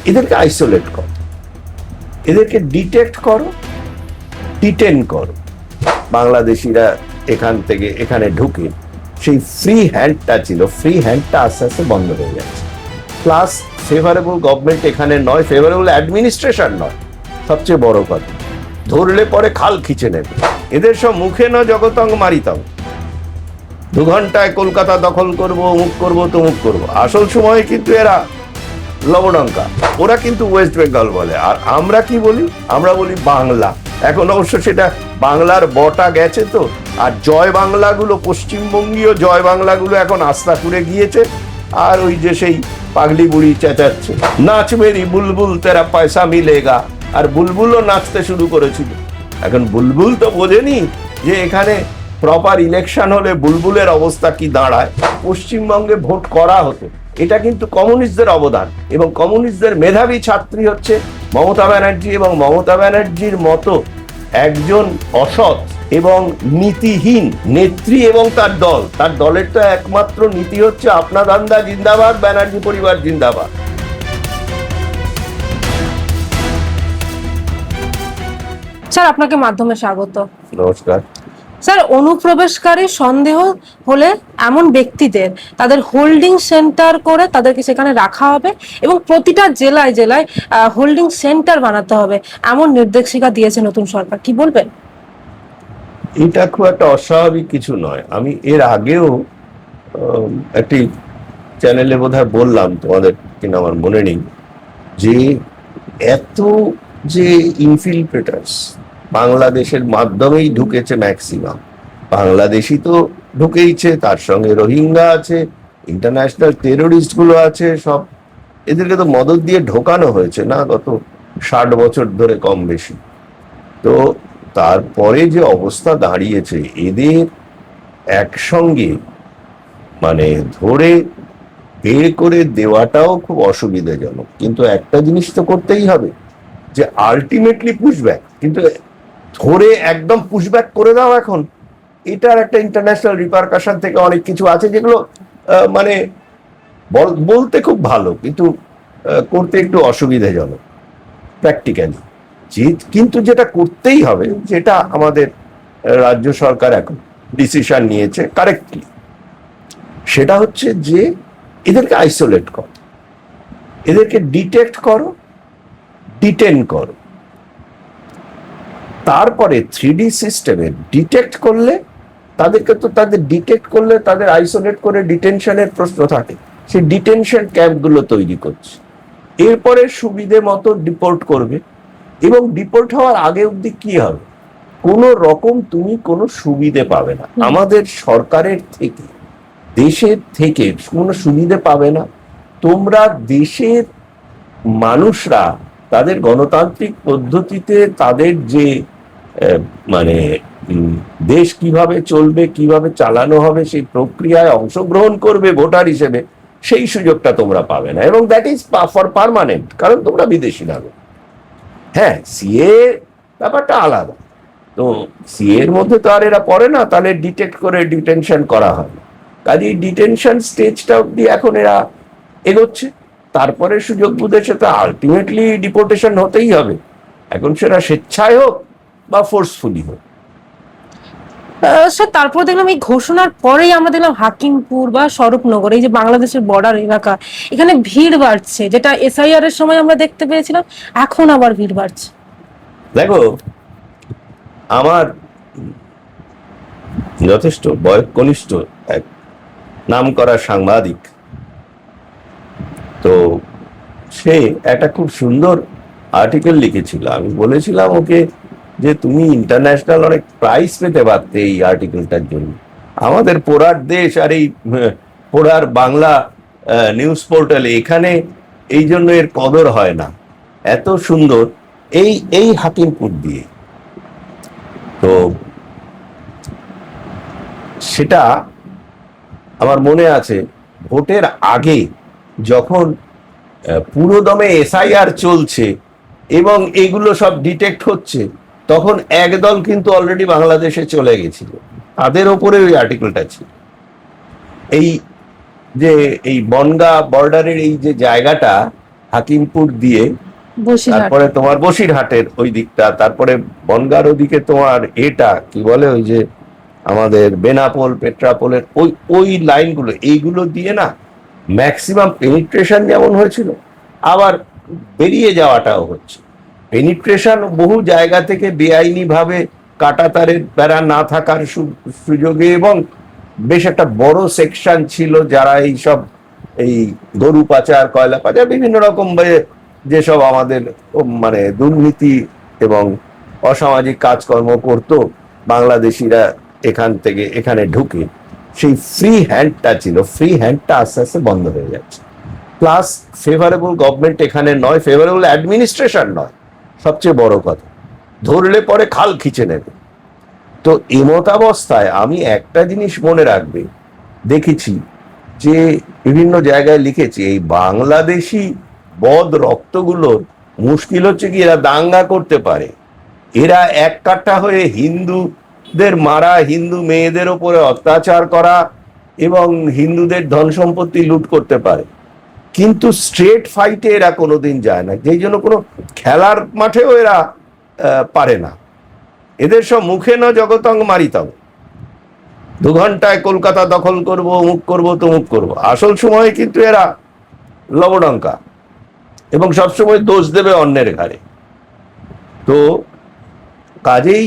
এদেরকে আইসোলেট করো, এদেরকে ডিটেক্ট করো, ডিটেন করো। বাংলাদেশিরা এখান থেকে এখানে ঢুকে সেই ফ্রি হ্যান্ডটা ছিল, ফ্রি হ্যান্ডটা আস্তে আস্তে বন্ধ হয়ে যাচ্ছে। প্লাস ফেভারেবল গভর্নমেন্ট এখানে নয়, ফেভারেবল অ্যাডমিনিস্ট্রেশন নয়। সবচেয়ে বড় কথা, ধরলে পরে খাল খিচে নেবে। এদের সব মুখে ন জগতং মারিতং, 2 ঘন্টায় কলকাতা দখল করব, অমুক করবো তমুক করবো। আসল সময়ে কিন্তু এরা লবডঙ্কা। ওরা কিন্তু ওয়েস্ট বেঙ্গল বলে, আর আমরা কি বলি? আমরা বলি বাংলা। এখন অবশ্য সেটা বাংলার বটা গেছে তো, আর জয় বাংলাগুলো, পশ্চিমবঙ্গীয় জয় বাংলাগুলো এখন আস্তাকুড়ে গিয়েছে। আর ওই যে সেই পাগলি বুড়ি চেঁচাচ্ছে, নাচ মেরি বুলবুল তেরা পয়সা মিলেগা, আর বুলবুলও নাচতে শুরু করেছিল। এখন বুলবুল তো বোঝেনি যে এখানে প্রপার ইলেকশন হলে বুলবুলের অবস্থা কি দাঁড়ায়। পশ্চিমবঙ্গে ভোট করা হতো, এটা কিন্তু কমিউনিস্টদের অবদান, এবং কমিউনিস্টদের মেধাবী ছাত্রী হচ্ছে মমতা ব্যানার্জি। এবং মমতা ব্যানার্জির মতো একজন অসৎ এবং নীতিহীন নেত্রী এবং তার দলের তো একমাত্র নীতি হচ্ছে আপনা ধান্দা জিন্দাবাদ, ব্যানার্জি পরিবার জিন্দাবাদ। স্যার, আপনাকে মাধ্যমে স্বাগত। নমস্কার স্যার, অনুপ্রবেশকারী সন্দেহ হলে এমন ব্যক্তিদের তাদের হোল্ডিং সেন্টার করে তাদেরকে সেখানে রাখা হবে, এবং প্রতিটা জেলায় জেলায় হোল্ডিং সেন্টার বানাতে হবে, এমন নির্দেশিকা দিয়েছে নতুন সরকার। কি বলবেন? এটা খুব একটা অস্বাভাবিক কিছু নয়। আমি এর আগেও একটি চ্যানেলে বোধহয় বললাম তোমাদের, কিনা আমার মনে নেই, যে এত যে ইনফিলট্রেটার্স বাংলাদেশের মাধ্যমেই ঢুকেছে, ম্যাক্সিমাম বাংলাদেশি তো ঢুকেইছে, তার সঙ্গে রোহিঙ্গা আছে, ইন্টারন্যাশনাল টেরোরিস্ট গুলো আছে, সব এদেরকে তো মদত দিয়ে ঢোকানো হয়েছে না গত 60 বছর ধরে কম বেশি। তো তারপরে যে অবস্থা দাঁড়িয়েছে, এদের একসঙ্গে মানে ধরে বের করে দেওয়াটাও খুব অসুবিধাজনক। কিন্তু একটা জিনিস তো করতেই হবে, যে আলটিমেটলি পুশব্যাক, কিন্তু ধরে একদম পুশব্যাক করে দাও এখন, এটার একটা ইন্টারন্যাশনাল রিপারকাশন থেকে অনেক কিছু আছে যেগুলো মানে বলতে খুব ভালো, কিন্তু করতে একটু অসুবিধাজনক প্র্যাকটিক্যালি। কিন্তু যেটা করতেই হবে, যেটা আমাদের রাজ্য সরকার এখন ডিসিশন নিয়েছে কারেক্টলি, সেটা হচ্ছে যে এদেরকে আইসোলেট করো, এদেরকে ডিটেক্ট করো, ডিটেন করো। তারপরে 3D সিস্টেমে ডিটেক্ট করলে তাদেরকে, তো তাদের ডিটেক্ট করলে তাদের আইসোলেট করে ডিটেনশনের প্রশ্ন থাকে, সেই ডিটেনশন ক্যাম্পগুলো তৈরি করছে। এরপরে সুবিধে মতো ডিপোর্ট করবে, এবং ডিপোর্ট হওয়ার আগে অবধি কি হবে, কোন রকম তুমি কোনো সুবিধে পাবে না আমাদের সরকারের থেকে, দেশের থেকে কোনো সুবিধে পাবে না তোমরা। দেশের মানুষরা তাদের গণতান্ত্রিক পদ্ধতিতে তাদের যে মানে দেশ কিভাবে চলবে, কিভাবে চালানো হবে, সেই প্রক্রিয়ায় অংশগ্রহণ করবে ভোটার হিসেবে, সেই সুযোগটা তোমরা পাবে না। এবং দ্যাট ইজ ফর পার্মানেন্ট, কারণ তোমরা বিদেশি নাগরিক। হ্যাঁ, সিএ ব্যাপারটা আলাদা, তো সিএ এর মধ্যে তো আর এরা পড়ে না, তাহলে ডিটেক্ট করে ডিটেনশন করা হয়। কাজেই ডিটেনশন স্টেজটা অব্দি এখন এরা এগোচ্ছে, তারপরে সুযোগ বুঝে সেটা আলটিমেটলি ডিপোর্টেশন হতেই হবে, এখন সেটা স্বেচ্ছায় হোক বা ফোর্সফুলি হোক। স্যার, তারপর দেখলাম এই ঘোষণার পরেই আমরা দেখলাম হাকিমপুর বা স্বরূপনগর, এই যে বাংলাদেশের বর্ডার এলাকা, এখানে ভিড় বাড়ছে, যেটা এসআইআর এর সময় আমরা দেখতে পেয়েছিলাম, এখন আবার ভিড় বাড়ছে। দেখো, আমার যথেষ্ট বয়কনিষ্ঠ এক নাম করা সাংবাদিক, তো সে একটা খুব সুন্দর আর্টিকেল লিখেছিল। আমি বলেছিলাম ওকে যে তুমি ইন্টারন্যাশনাল অনেক প্রাইজ পেতে পারতে এই আর্টিকেলটার জন্য। আমাদের পোড়ার দেশ, আর এই পোড়ার বাংলা নিউজ পোর্টালে এখানে এই জন্য এর কদর হয় না। এত সুন্দর এই হাকিমপুর দিয়ে, তো সেটা আমার মনে আছে ভোটের আগে যখন পুরোদমে এসআইআর চলছে এবং এগুলো সব ডিটেক্ট হচ্ছে, তখন একদল কিন্তু অলরেডি বাংলাদেশে চলে গেছিল, তাদের ওপরে ওই আর্টিকেলটা ছিল। এই যে এই বনগাঁ বর্ডারের এই যে জায়গাটা, হাকিমপুর দিয়ে, বসিরহাট। তারপরে তোমার বসিরহাটের ওই দিকটা, তারপরে বনগাঁর ওদিকে তোমার এটা কি বলে ওই যে আমাদের বেনাপোল পেট্রাপোলের ওই ওই লাইনগুলো, এইগুলো দিয়ে না ম্যাক্সিমাম পেনিট্রেশন যেমন হয়েছিল, আবার বেরিয়ে যাওয়াটাও হচ্ছে। পেনিট্রেশন বহু জায়গা থেকে বেআইনি ভাবে কাঁটাতারের বেড়া না থাকার সুযোগে, এবং বেশ একটা বড় সেকশন ছিল যারা এইসব এই গরু পাচার, কয়লা পাচার, বিভিন্ন রকম যেসব আমাদের মানে দুর্নীতি এবং অসামাজিক কাজকর্ম করত বাংলাদেশিরা এখান থেকে এখানে ঢুকে, সেই ফ্রি হ্যান্ডটা ছিল, ফ্রি হ্যান্ডটা আস্তে আস্তে বন্ধ হয়ে যাচ্ছে। প্লাস ফেভারেবল গভর্নমেন্ট এখানে নয়, ফেভারেবল অ্যাডমিনিস্ট্রেশন নয়, সবচেয়ে বড় কথা, ধরলে পরে খাল খিচে নেবে। তো এমতাবস্থায় আমি একটা জিনিস মনে রাখবে, দেখেছি যে বিভিন্ন জায়গায় লিখেছি, এই বাংলাদেশি বদ রক্তগুলোর মুশকিল হচ্ছে কি এরা দাঙ্গা করতে পারে, এরা এক কাঠা হয়ে হিন্দুদের মারা, হিন্দু মেয়েদের ওপরে অত্যাচার করা এবং হিন্দুদের ধন সম্পত্তি লুট করতে পারে, কিন্তু স্ট্রেট ফাইটে এরা কোনোদিন যায় না, যেই জন্য কোনো খেলার মাঠেও এরা পারে না। এদের সব মুখে ন জগতং মারিতাম, 2 ঘন্টায় কলকাতা দখল করব, অমুক করব, তমুক করব, আসল সময়ে কিন্তু এরা লবডঙ্কা, এবং সবসময় দোষ দেবে অন্যের ঘাড়ে। তো কাজেই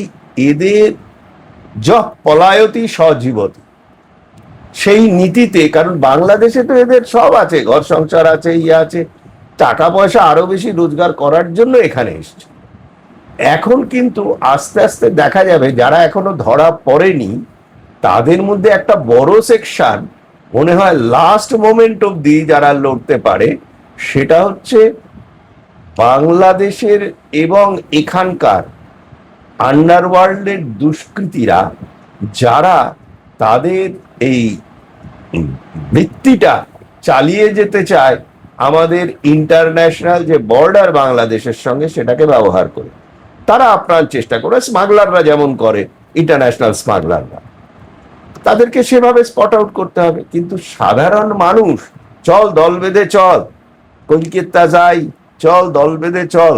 এদের যহ পলায়তি সজীবতি, সেই নীতিতে, কারণ বাংলাদেশে তো এদের সব আছে, ঘর সংসার আছে, ইয়ে আছে, টাকা পয়সা আরো বেশি রোজগার করার জন্য এখানে এসছে। এখন কিন্তু আস্তে আস্তে দেখা যাবে যারা এখনো ধরা পড়েনি তাদের মধ্যে একটা বড় সেকশন মনে হয় লাস্ট মোমেন্ট অবধি যারা লড়তে পারে, সেটা হচ্ছে বাংলাদেশের এবং এখানকার আন্ডারওয়ার্ল্ডের দুষ্কৃতীরা, যারা তাদের এই বৃত্তিটা চালিয়ে যেতে চায় আমাদের ইন্টারন্যাশনাল যে বর্ডার বাংলাদেশের সঙ্গে, সেটাকে ব্যবহার করে তারা আপ্রাণ চেষ্টা করে, স্মাগলাররা যেমন করে, ইন্টারন্যাশনাল স্মাগলাররা, তাদেরকে সেভাবে স্পট আউট করতে হবে। কিন্তু সাধারণ মানুষ, চল দল বেঁধে চল, কলকাতা যাই, চল দল বেঁধে চল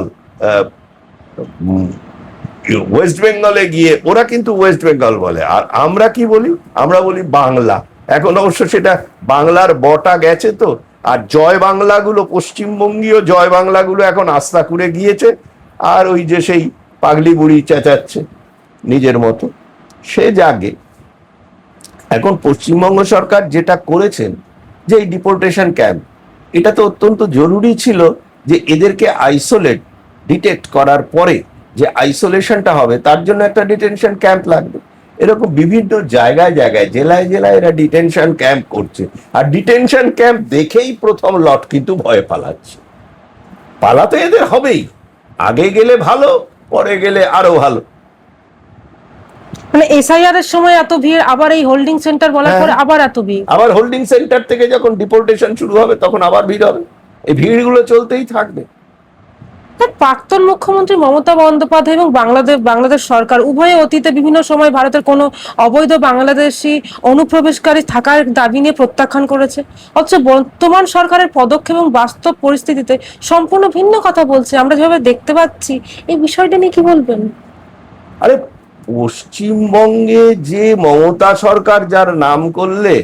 ওয়েস্ট বেঙ্গলে গিয়ে, ওরা কিন্তু ওয়েস্ট বেঙ্গল বলে, আর আমরা কি বলি, আমরা বলি বাংলা। এখন অবশ্য সেটা বাংলার বটা গেছে তো, আর জয় বাংলাগুলো, পশ্চিমবঙ্গীয় জয় বাংলাগুলো এখন আস্থা করে গিয়েছে, আর ওই যে সেই পাগলি বুড়ি চেঁচাচ্ছে নিজের মতো, সে জাগে। এখন পশ্চিমবঙ্গ সরকার যেটা করেছেন, যে এই ডিপোর্টেশন ক্যাম্প, এটা তো অত্যন্ত জরুরি ছিল যে এদেরকে আইসোলেট, ডিটেক্ট করার পরে যে আইসোলেশনটা হবে, তার জন্য একটা ডিটেনশন ক্যাম্প লাগবে। এরকম বিভিন্ন জায়গায় জায়গায়, জেলায় জেলায় এরা ডিটেনশন ক্যাম্প করছে, আর ডিটেনশন ক্যাম্প দেখেই প্রথম লট কিন্তু ভয়ে পালাচ্ছে। পালাতে এদের হবেই, আগে গেলে ভালো, পরে গেলে আরো ভালো। মানে এসআইআর এর সময় এত ভিড়, আবার এই হোল্ডিং সেন্টার বলার পরে আবার এত ভিড়, আবার হোল্ডিং সেন্টার থেকে যখন ডিপোর্টেশন শুরু হবে তখন আবার ভিড় হবে, এই ভিড়গুলো চলতেই থাকবে। প্রাক্তন মুখ্যমন্ত্রী মমতা বন্দ্যোপাধ্যায় এবং বাংলাদেশ সরকার উভয়ে অতীতে বিভিন্ন সময় ভারতের কোনো অবৈধ বাংলাদেশি অনুপ্রবেশকারী থাকার দাবি নিয়ে প্রত্যাখ্যান করেছে, অথচ বর্তমান সরকারের পদক্ষেপ এবং বাস্তব পরিস্থিতিতে সম্পূর্ণ ভিন্ন কথা বলছে, আমরা যেভাবে দেখতে পাচ্ছি। এই বিষয়টা নিয়ে কি বলবেন? আরে পশ্চিমবঙ্গে যে মমতা সরকার, যার নাম করলে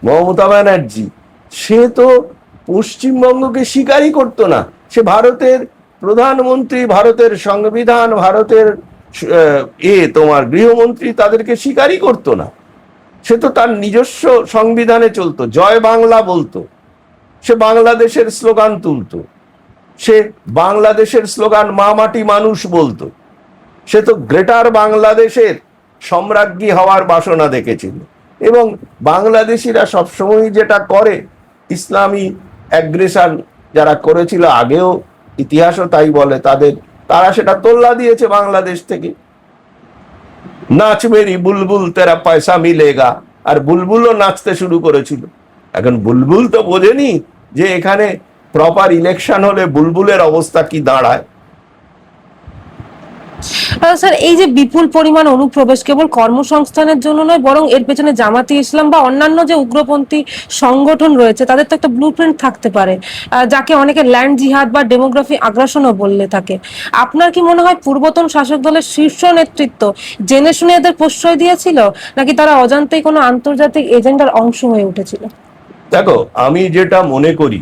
মমতা ব্যানার্জি, সে তো পশ্চিমবঙ্গকে স্বীকারই করতো না। সে ভারতের প্রধানমন্ত্রী, ভারতের সংবিধান, ভারতের তোমার গৃহমন্ত্রী, তাদেরকে স্বীকারই করতো না। সে তো তার নিজস্ব সংবিধানে চলতো, জয় বাংলা বলতো, সে বাংলাদেশের স্লোগান তুলতো, সে বাংলাদেশের স্লোগান মা মাটি মানুষ বলতো, সে তো গ্রেটার বাংলাদেশের সম্রাজ্ঞী হওয়ার বাসনা দেখেছিল। এবং বাংলাদেশিরা সবসময় যেটা করে, ইসলামী অ্যাগ্রেশন যারা করেছিল আগেও, ইতিহাসও তাই বলে, তারা সেটা তোল্লা দিয়েছে বাংলাদেশ থেকে। নাচ মেরি বুলবুল তেরা পয়সা মিলেগা, আর বুলবুলও নাচতে শুরু করেছিল। এখন বুলবুল তো বোঝেনি যে এখানে প্রপার ইলেকশন হলে বুলবুলের অবস্থা কি দাঁড়ায়। স্যার, এই যে বিপুল পরিমাণ অনুপ্রবেশ কেবল কর্মসংস্থানের জন্য নয়, বরং এর পেছনে জামাতে ইসলাম বা অন্যান্য যে উগ্রপন্থী সংগঠন রয়েছে তাদের তো একটা ব্লুপ্রিন্ট থাকতে পারে, যাকে অনেকে ল্যান্ড জিহাদ বা ডেমোগ্রাফি আগ্রাসনও বললে থাকে। আপনার কি মনে হয় পূর্বতন শাসক দলের শীর্ষ নেতৃত্ব জেনে শুনে এদের প্রশ্রয় দিয়েছিল, নাকি তারা অজান্তেই কোনো আন্তর্জাতিক এজেন্ডার অংশ হয়ে উঠেছিল? দেখো, আমি যেটা মনে করি,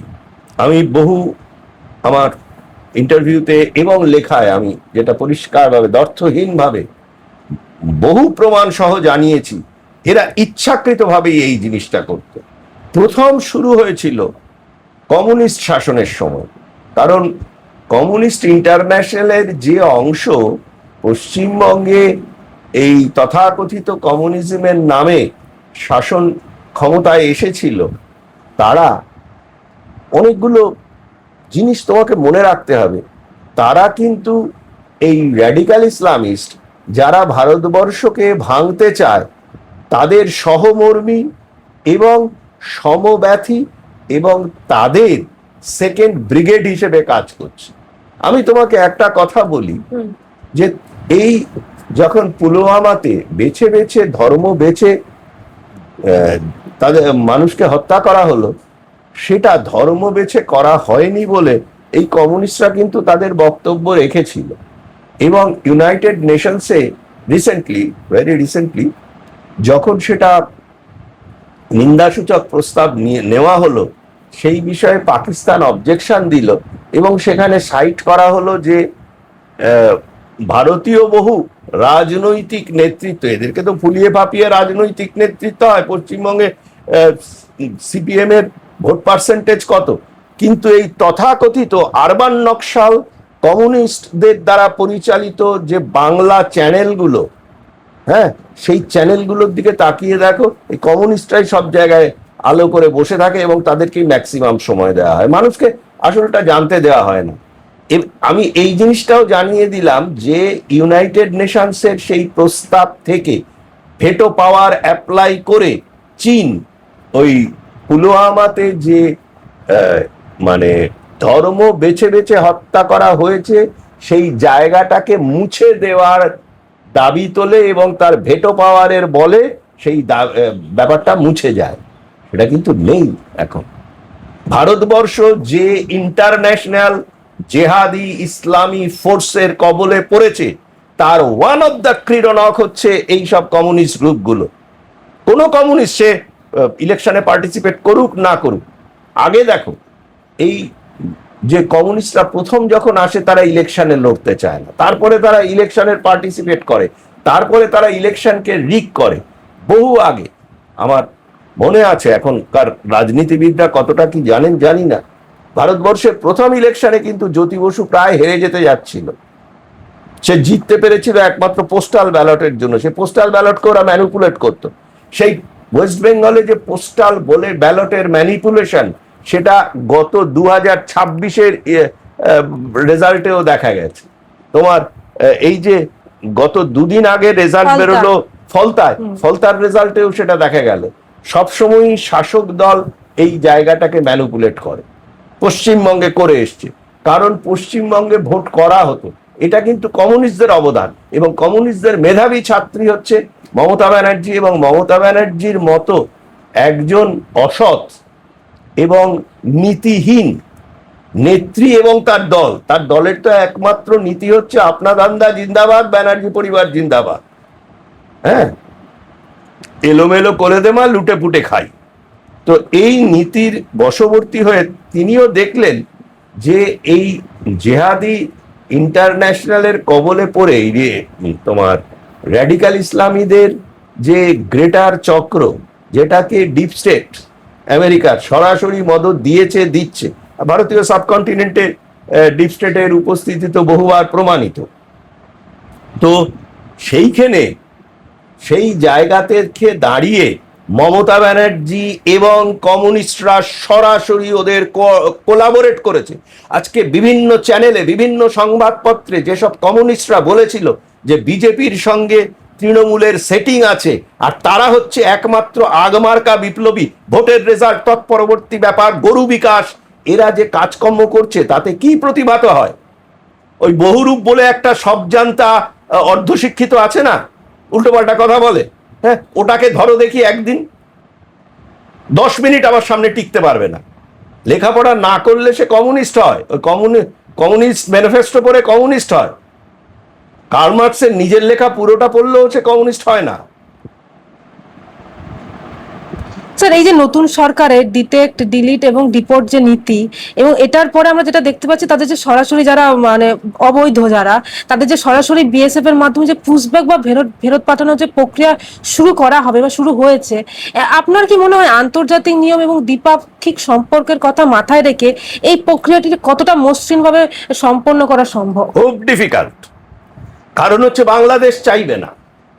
আমি বহু আমার ইন্টারভিউতে এবং লেখায় আমি যেটা পরিষ্কারভাবে দ্ব্যর্থহীনভাবে বহু প্রমাণ সহ জানিয়েছি, এরা ইচ্ছাকৃতভাবেই এই জিনিসটা করত। প্রথম শুরু হয়েছিল কমিউনিস্ট শাসনের সময়, কারণ কমিউনিস্ট ইন্টারন্যাশনালের যে অংশ পশ্চিমবঙ্গে এই তথাকথিত কমিউনিজমের নামে শাসন ক্ষমতায় এসেছিল, তারা অনেকগুলো জিনিস তোমাকে মনে রাখতে হবে। তারা কিন্তু এই র্যাডিক্যাল ইসলামিস্ট যারা ভারতবর্ষকে ভাঙতে চায় তাদের সহমর্মী এবং সমব্যথী এবং তাদের সেকেন্ড ব্রিগেড হিসেবে কাজ করছে। আমি তোমাকে একটা কথা বলি, যে এই যখন পুলওয়ামাতে বেছে বেছে ধর্ম বেছে তাদের মানুষকে হত্যা করা হলো, সেটা ধর্ম বেছে করা হয়নি বলে এই কমিউনিস্টরা কিন্তু তাদের বক্তব্য রেখেছিল। এবং ইউনাইটেড নেশনসে ভেরি রিসেন্টলি যখন সেটা নিন্দাসূচক প্রস্তাব নেওয়া হলো, সেই বিষয়ে পাকিস্তান অবজেকশন দিল এবং সেখানে সাইট করা হলো যে ভারতীয় বহু রাজনৈতিক নেতৃত্ব, এদেরকে তো ফুলিয়ে ফাঁপিয়ে রাজনৈতিক নেতৃত্ব হয়, পশ্চিমবঙ্গে সিপিএম এর ভোট পার্সেন্টেজ কত, কিন্তু এই তথাকথিত আরবান নকশাল কমিউনিস্টদের দ্বারা পরিচালিত যে বাংলা চ্যানেলগুলো, হ্যাঁ, সেই চ্যানেলগুলোর দিকে তাকিয়ে দেখো, এই কমিউনিস্টরাই সব জায়গায় আলো করে বসে থাকে এবং তাদেরকেই ম্যাক্সিমাম সময় দেওয়া হয়, মানুষকে আসলটা জানতে দেওয়া হয় না। আমি এই জিনিসটাও জানিয়ে দিলাম যে ইউনাইটেড নেশনসের সেই প্রস্তাব থেকে ভেটো পাওয়ার অ্যাপ্লাই করে চীন ওই পুলওয়ামাতে যে মানে ধর্ম বেছে বেছে হত্যা করা হয়েছে সেই জায়গাটাকে মুছে দেওয়ার দাবি তোলে এবং তার ভেটো পাওয়ারের বলে সেই ব্যাপারটা মুছে যায়। এটা কিন্তু নেই এখন। ভারতবর্ষ যে ইন্টারন্যাশনাল জেহাদি ইসলামী ফোর্সের কবলে পড়েছে, তার ওয়ান অফ দ্য ক্রীড়নক হচ্ছে এই সব কমিউনিস্ট গ্রুপগুলো। কোনো কমিউনিস্ট সে ইলেকশনে পার্টিসিপেট করুক না করুক, আগে দেখো এই যে কমিউনিস্টরা প্রথম যখন আসে তারা ইলেকশনে লড়তে চায় না, তারপরে তারা ইলেকশনের পার্টিসিপেট করে, তারপরে তারা ইলেকশনকে রিগ করে। বহু আগে আমার মনে আছে, এখনকার রাজনীতিবিদরা কতটা কি জানেন জানি না, ভারতবর্ষের প্রথম ইলেকশনে কিন্তু জ্যোতি বসু প্রায় হেরে যেতে যাচ্ছিল, সে জিততে পেরেছিল একমাত্র পোস্টাল ব্যালটের জন্য। সে পোস্টাল ব্যালটকে ওরা ম্যানিপুলেট করতো। সেই ওয়েস্ট বেঙ্গলে যে পোস্টাল বলে ব্যালটের ম্যানিপুলেশন, সেটা গত 2026-এর রেজাল্টেও দেখা গেছে। তোমার এই যে গত দুদিন আগে রেজাল্ট বেরোলো ফলতার রেজাল্টেও সেটা দেখা গেল। সবসময়ই শাসক দল এই জায়গাটাকে ম্যানিপুলেট করে, পশ্চিমবঙ্গে করে এসছে, কারণ পশ্চিমবঙ্গে ভোট করা হতো। এটা কিন্তু কমিউনিস্টদের অবদান, এবং কমিউনিস্টদের মেধাবী ছাত্রী হচ্ছে মমতা ব্যানার্জি, এবং মমতা ব্যানার্জির মতো একজন অসৎ এবং নীতিহীন নেত্রী এবং তার দলের তো একমাত্র নীতি হচ্ছে আপনা দান্দা জিন্দাবাদ, ব্যানার্জি পরিবার জিন্দাবাদ। হ্যাঁ, এলোমেলো করে দেমা, লুটে পুটে খাই। তো এই নীতির বশবর্তী হয়ে তিনিও দেখলেন যে এই জেহাদি ইন্টারন্যাশনালের কবলে পড়ে তোমার র্যাডিক্যাল ইসলামীদের যে গ্রেটার চক্র, যেটাকে ডিপ স্টেট আমেরিকার সরাসরি মদত দিচ্ছে, ভারতীয় সাবকন্টিনেন্টে ডিপ স্টেটের উপস্থিতি তো বহুবার প্রমাণিত। তো সেইখানে সেই জায়গাতে দাঁড়িয়ে মমতা ব্যানার্জি এবং কমিউনিস্টরা সরাসরি ওদের কোলাবোরেট করেছে। আজকে বিভিন্ন চ্যানেলে, বিভিন্ন সংবাদপত্রে যেসব কমিউনিস্টরা বলেছিল যে বিজেপির সঙ্গে তৃণমূলের সেটিং আছে আর তারা হচ্ছে একমাত্র আগমার্কা বিপ্লবী, ভোটের রেজাল্ট তৎপরবর্তী ব্যাপার, গরু বিকাশ, এরা যে কাজকর্ম করছে তাতে কি প্রতিভাত হয়? ওই বহুরূপ বলে একটা সবজান্তা অর্ধশিক্ষিত আছে না, উল্টোপাল্টা কথা বলে, হ্যাঁ, ওটাকে ধরো দেখি একদিন, 10 মিনিট আমার সামনে টিকতে পারবে না। লেখাপড়া না করলে সে কমিউনিস্ট হয়, ওই কমিউনিস্ট ম্যানিফেস্টো পড়ে কমিউনিস্ট হয়। কার্ল মার্কসের নিজের লেখা পুরোটা পড়লেও সে কমিউনিস্ট হয় না। স্যার, এই যে নতুন সরকারের ডিটেক্ট, ডিলিট এবং ডিপোর্ট যে নীতি, এবং এটার পরে আমরা যেটা দেখতে পাচ্ছি, তাদের যে সরাসরি যারা মানে অবৈধ যারা, তাদের যে সরাসরি বিএসএফ এর মাধ্যমে যে পুশব্যাক বা ফেরত পাঠানোর যে প্রক্রিয়া শুরু করা হবে বা শুরু হয়েছে, আপনার কি মনে হয় আন্তর্জাতিক নিয়ম এবং দ্বিপাক্ষিক সম্পর্কের কথা মাথায় রেখে এই প্রক্রিয়াটিকে কতটা মসৃণভাবে সম্পন্ন করা সম্ভব? খুব ডিফিকাল্ট। কারণ হচ্ছে বাংলাদেশ চাইবে না,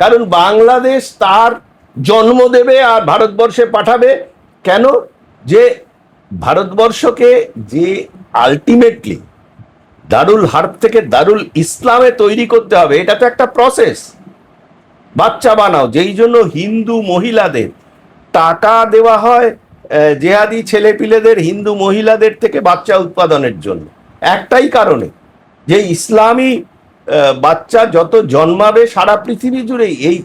কারণ বাংলাদেশ তার জন্ম দেবে আর ভারতবর্ষে পাঠাবে। কেন? যে ভারতবর্ষকে যে আলটিমেটলি দারুল হার্ব থেকে দারুল ইসলামে তৈরি করতে হবে, এটা তো একটা প্রসেস। বাচ্চা বানাও, যেই জন্য হিন্দু মহিলাদের টাকা দেওয়া হয় জেহাদি ছেলেপিলেদের, হিন্দু মহিলাদের থেকে বাচ্চা উৎপাদনের জন্য, একটাই কারণে যে ইসলামী বাচ্চা যত জন্মাবে সারা পৃথিবী জুড়েই এই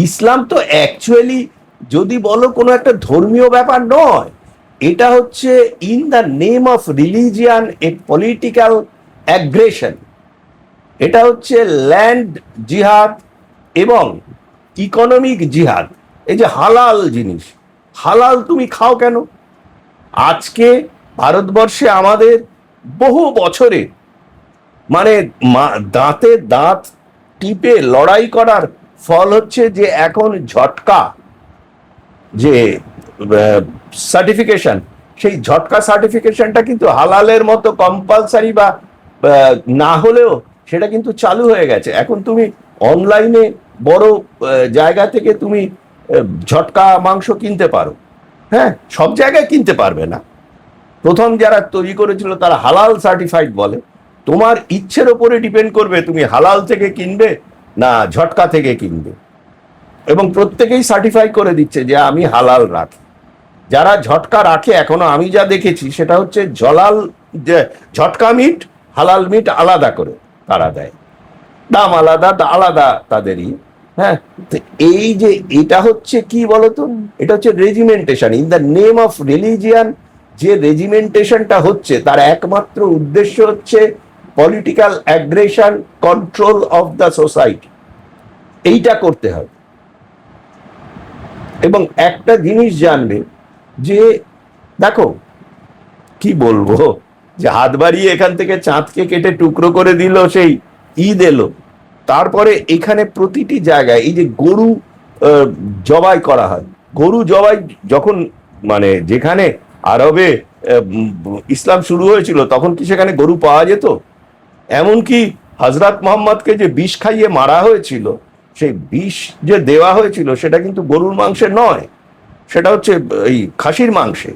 ইসলাম তো অ্যাকচুয়ালি যদি বলো কোনো একটা ধর্মীয় ব্যাপার নয়, এটা হচ্ছে in the name of religion a political aggression. এটা হচ্ছে ল্যান্ড জিহাদ এবং ইকোনমিক জিহাদ। এই যে হালাল জিনিস, হালাল তুমি খাও কেন? আজকে ভারতবর্ষে আমাদের বহু বছরে মানে দাঁতে দাঁত টিপে লড়াই করার ফল হচ্ছে যে এখন ঝটকা যে সার্টিফিকেশন, সেই ঝটকা সার্টিফিকেশনটা কিন্তু হালালের মতো কম্পালসারি বা না হলেও সেটা কিন্তু চালু হয়ে গেছে। এখন তুমি অনলাইনে বড় জায়গা থেকে তুমি ঝটকা মাংস কিনতে পারো। হ্যাঁ, সব জায়গায় কিনতে পারবে না। প্রথম যারা তৈরি করেছিল তারা হালাল সার্টিফাইড বলে। তোমার ইচ্ছের ওপরে ডিপেন্ড করবে তুমি হালাল থেকে কিনবে না ঝটকা থেকে কিনবে, এবং প্রত্যেকেই সার্টিফাই করে দিচ্ছে যে আমি হালাল রাখি। যারা ঝটকা রাখে এখনো আমি যা দেখেছি সেটা হচ্ছে ঝটকা মিট হালাল মিট আলাদা করে তারা দেয়, দাম আলাদা, আলাদা তাদেরই। হ্যাঁ, তো এই যে এটা হচ্ছে কি বলতো, এটা হচ্ছে regimentation in the name of religion. যে রেজিমেন্টেশনটা হচ্ছে তার একমাত্র উদ্দেশ্য হচ্ছে political aggression, control of the society. এইটা করতে হবে। এবং একটা জিনিস জানবে যে দেখো কি বলবো, যে হাত বাড়িয়ে এখান থেকে চাঁদকে কেটে টুকরো করে দিল, সেই ঈদ এলো, তারপরে এখানে প্রতিটি জায়গায় এই যে গরু জবাই করা হয়, গরু জবাই যখন মানে যেখানে আরবে ইসলাম শুরু হয়েছিল তখন কি সেখানে গরু পাওয়া যেত? এমনকি হজরত মোহাম্মদকে যে বিষ খাইয়ে মারা হয়েছিল, সেই বিষ যে দেওয়া হয়েছিল সেটা কিন্তু গরুর মাংসে নয়, সেটা হচ্ছে এই খাসির মাংসে।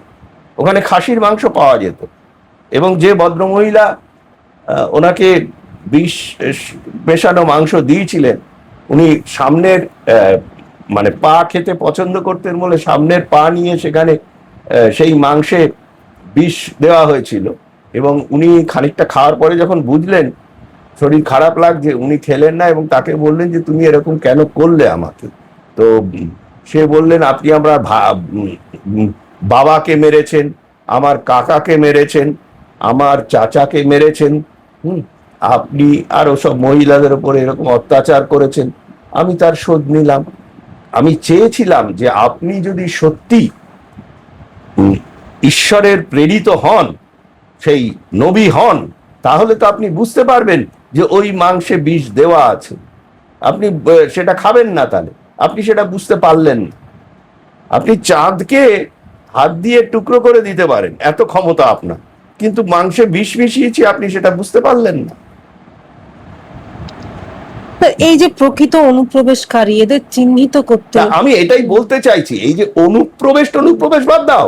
ওখানে খাসির মাংস পাওয়া যেত। এবং যে ভদ্রমহিলা ওনাকে বিষ মেশানো মাংস দিয়েছিলেন, উনি সামনের মানে পা খেতে পছন্দ করতেন বলে সামনের পা নিয়ে সেখানে সেই মাংসে বিষ দেওয়া হয়েছিল। এবং উনি খানিকটা খাওয়ার পরে যখন বুঝলেন শরীর খারাপ লাগছে, উনি খেলেন না এবং তাকে বললেন যে তুমি এরকম কেন করলে আমাকে? তো সে বললেন আপনি আমার বাবাকে মেরেছেন, আমার কাকাকে মেরেছেন, আমার চাচাকে মেরেছেন, আপনি আরো সব মহিলাদের উপরে এরকম অত্যাচার করেছেন, আমি তার শোধ নিলাম। আমি চেয়েছিলাম যে আপনি যদি সত্যি ঈশ্বরের প্রেরিত হন, সেই নবী হন, তাহলে তো আপনি বুঝতে পারবেন যে ওই মাংসে বিষ দেওয়া আছে, আপনি সেটা খাবেন না। তাহলে আপনি সেটা বুঝতে পারলেন না। আপনি চাঁদকে হাত দিয়ে টুকরো করে দিতে পারেন, এত ক্ষমতা আপনার, কিন্তু মাংসে বিষ মিশিয়েছি আপনি সেটা বুঝতে পারলেন না। এই যে প্রকৃত অনুপ্রবেশকারী, এদের চিহ্নিত করতে, আমি এটাই বলতে চাইছি, এই যে অনুপ্রবেশ বাদ দাও,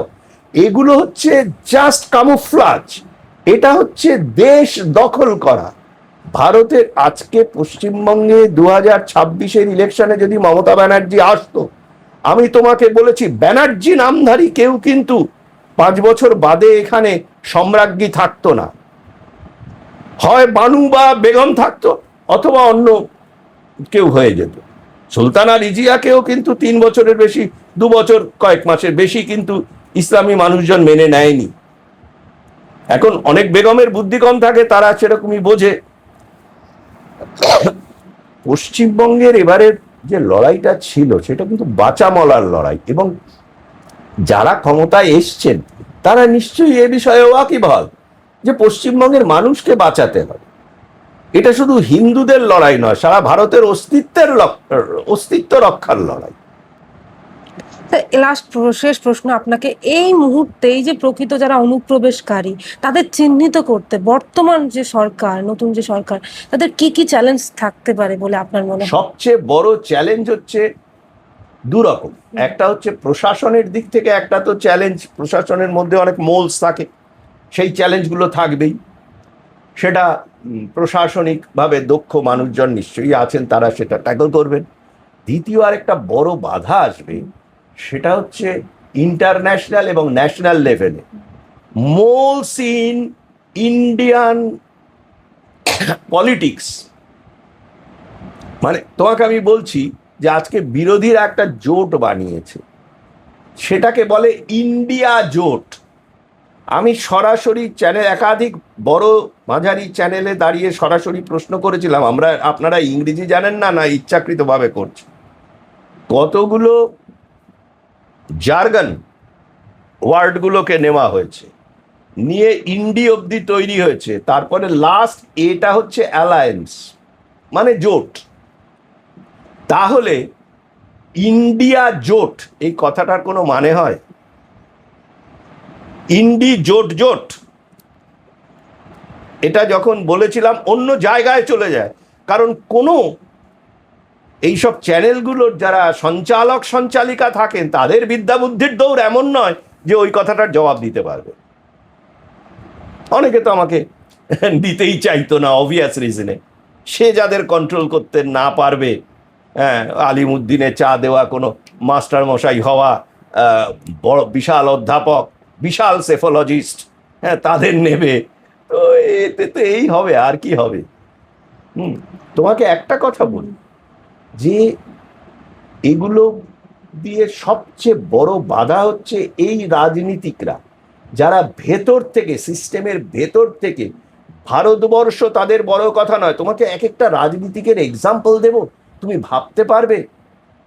এগুলো হচ্ছে জাস্ট কামুফ্লাজ। এটা হচ্ছে দেশ দখল করা। ভারতের আজকে পশ্চিমবঙ্গে 2026-এর ইলেকশনে যদি মমতা ব্যানার্জি আসতো, আমি তোমাকে বলেছি ব্যানার্জি নামধারী কেউ কিন্তু 5 বছর বাদে এখানে সম্রাজ্ঞী থাকতো না। হয় বানু বা বেগম থাকতো, অথবা অন্য কেউ হয়ে যেত। সুলতানা রিজিয়াকেও কিন্তু 3 বছরের বেশি, 2 বছর কয়েক মাসের বেশি কিন্তু ইসলামী মানুষজন মেনে নেয়নি। এখন অনেক বেগমের বুদ্ধি কম থাকে, তারা সেরকমই বোঝে। পশ্চিমবঙ্গের এবারের যে লড়াইটা ছিল সেটা কিন্তু বাঁচা মলার লড়াই, এবং যারা ক্ষমতায় এসছেন তারা নিশ্চয়ই এ বিষয়ে ওয়াকিবহাল যে পশ্চিমবঙ্গের মানুষকে বাঁচাতে হবে। এটা শুধু হিন্দুদের লড়াই নয়, সারা ভারতের অস্তিত্ব রক্ষার লড়াই। লাস্ট শেষ প্রশ্ন আপনাকে, এই মুহূর্তে এই যে প্রকৃত যারা অনুপ্রবেশকারী তাদের চিহ্নিত করতে বর্তমান যে সরকার, নতুন যে সরকার, তাদের কি কি চ্যালেঞ্জ থাকতে পারে বলে আপনার মনে হয়? সবচেয়ে বড় চ্যালেঞ্জ হচ্ছে দুরকম। একটা হচ্ছে প্রশাসনের দিক থেকে, একটা তো চ্যালেঞ্জ, প্রশাসনের মধ্যে অনেক মোলস থাকে, সেই চ্যালেঞ্জগুলো থাকবেই। সেটা প্রশাসনিকভাবে দক্ষ মানুষজন নিশ্চয়ই আছেন, তারা সেটা ট্যাকল করবেন। দ্বিতীয় আরেকটা বড় বাধা আসবে, সেটা হচ্ছে ইন্টারন্যাশনাল এবং ন্যাশনাল লেভেলে মোলস ইন ইন্ডিয়ান পলিটিক্স। মানে তোমাকে আমি বলছি যে আজকে বিরোধীরা একটা জোট বানিয়েছে, সেটাকে বলে ইন্ডিয়া জোট। আমি সরাসরি চ্যানেল, একাধিক বড় মাঝারি চ্যানেলে দাঁড়িয়ে সরাসরি প্রশ্ন করেছিলাম, আপনারা ইংরেজি জানেন না, না ইচ্ছাকৃতভাবে করছে? কতগুলো জার্গন ওয়ার্ডগুলোকে নেওয়া হয়েছে, নিয়ে ইন্ডি অবধি তৈরি হয়েছে, তারপরে লাস্ট এটা হচ্ছে অ্যালায়েন্স, মানে জোট। তাহলে ইন্ডিয়া জোট এই কথাটার কোনো মানে হয়? ইন্ডি জোট জোট, এটা যখন বলেছিলাম অন্য জায়গায় চলে যায়, কারণ কোনো এইসব চ্যানেলগুলোর যারা সঞ্চালক সঞ্চালিকা থাকেন তাদের বিদ্যা বুদ্ধির দৌড় এমন নয় যে ওই কথাটার জবাব দিতে পারবে। অনেকে তো আমাকে দিতেই চাইতো না, অবভিয়াস রিজনে। সে যাদের কন্ট্রোল করতে না পারবে, হ্যাঁ, আলিমুদ্দিনে চা দেওয়া কোনো মাস্টার মশাই হওয়া, বড় বিশাল অধ্যাপক, বিশাল সেফোলজিস্ট, হ্যাঁ, তাদের নেবে। তো এতে তো এই হবে, আর কি হবে? তোমাকে একটা কথা বলি, যে এগুলো দিয়ে সবচেয়ে বড় বাধা হচ্ছে এই রাজনীতিকরা, যারা ভেতর থেকে, সিস্টেমের ভেতর থেকে, ভারতবর্ষ তাদের বড় কথা নয়। তোমাকে এক একটা রাজনীতিকের এক্সাম্পল দেব, তুমি ভাবতে পারবে।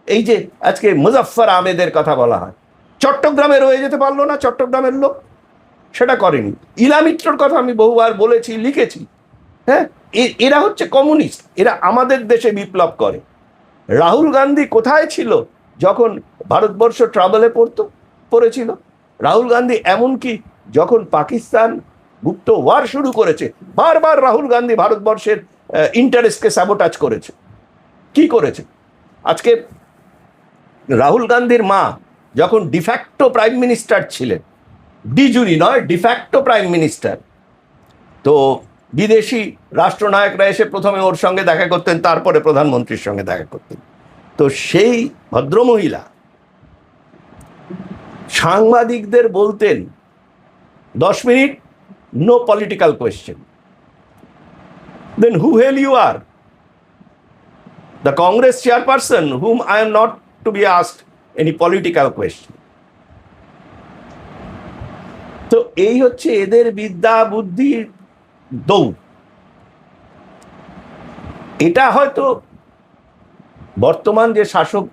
এই যে আজকে মুজাফফর আহমেদের কথা বলা হয়, চট্টগ্রামে রয়ে যেতে পারলো না চট্টগ্রামের লোক, সেটা করেনি। ইলা মিত্রর কথা আমি বহুবার বলেছি, লিখেছি। হ্যাঁ, এরা হচ্ছে কমিউনিস্ট, এরা আমাদের দেশে বিপ্লব করে। রাহুল গান্ধী কোথায় ছিল যখন ভারতবর্ষ ট্রাবলে পড়েছিল? রাহুল গান্ধী এমনকি যখন পাকিস্তান গুপ্ত ওয়ার শুরু করেছে, বারবার রাহুল গান্ধী ভারতবর্ষের ইন্টারেস্টকে স্যাবোটাজ করেছে। কি করেছে? আজকে রাহুল গান্ধীর মা যখন ডিফ্যাক্টো প্রাইম মিনিস্টার ছিলেন, ডিজুরি নয়, ডিফ্যাক্টো প্রাইম মিনিস্টার, তো বিদেশি রাষ্ট্রনায়করা এসে প্রথমে ওর সঙ্গে দেখা করতেন, তারপরে প্রধানমন্ত্রীর সঙ্গে দেখা করতেন। তো সেই ভদ্রমহিলা সাংবাদিকদের বলতেন, 10 minute, no political question. Then who hell you are? The Congress chairperson whom I am not to be asked any political question. তো এই হচ্ছে এদের বিদ্যা বুদ্ধির দৌড়। এটা হয়তো বর্তমান যে শাসক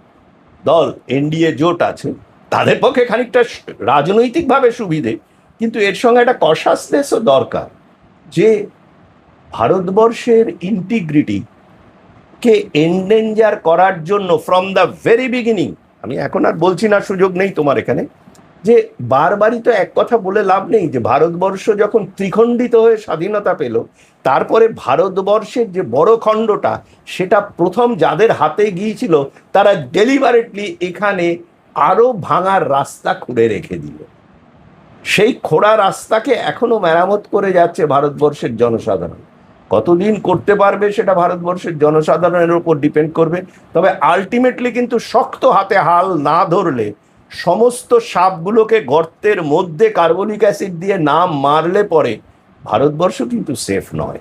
দল এনডিএ জোট আছে তাদের পক্ষে খানিকটা রাজনৈতিকভাবে সুবিধে, কিন্তু এর সঙ্গে একটা কশাসনেসও দরকার, যে ভারতবর্ষের ইন্টিগ্রিটি কে এন্ডেঞ্জার করার জন্য ফ্রম দ্য ভেরি বিগিনিং, আমি এখন আর বলছি না, সুযোগ নেই তোমার এখানে, যে বারবারই তো এক কথা বলে লাভ নেই, যে ভারতবর্ষ যখন ত্রিখণ্ডিত হয়ে স্বাধীনতা পেল, তারপরে ভারতবর্ষের যে বড় খণ্ডটা, সেটা প্রথম যাদের হাতে গিয়েছিল তারা ডেলিভারেটলি এখানে আরো ভাঙার রাস্তা খুঁড়ে রেখে দিল। সেই খোঁড়া রাস্তাকে এখনো মেরামত করে যাচ্ছে ভারতবর্ষের জনসাধারণ। কতদিন করতে পারবে সেটা ভারতবর্ষের জনসাধারণের উপর ডিপেন্ড করবে। তবে আলটিমেটলি কিন্তু শক্ত হাতে হাল না ধরলে, সমস্ত সাপগুলোকে গর্তের মধ্যে কার্বনিক অ্যাসিড দিয়ে না মারলে পরে ভারতবর্ষ কিন্তু সেফ নয়।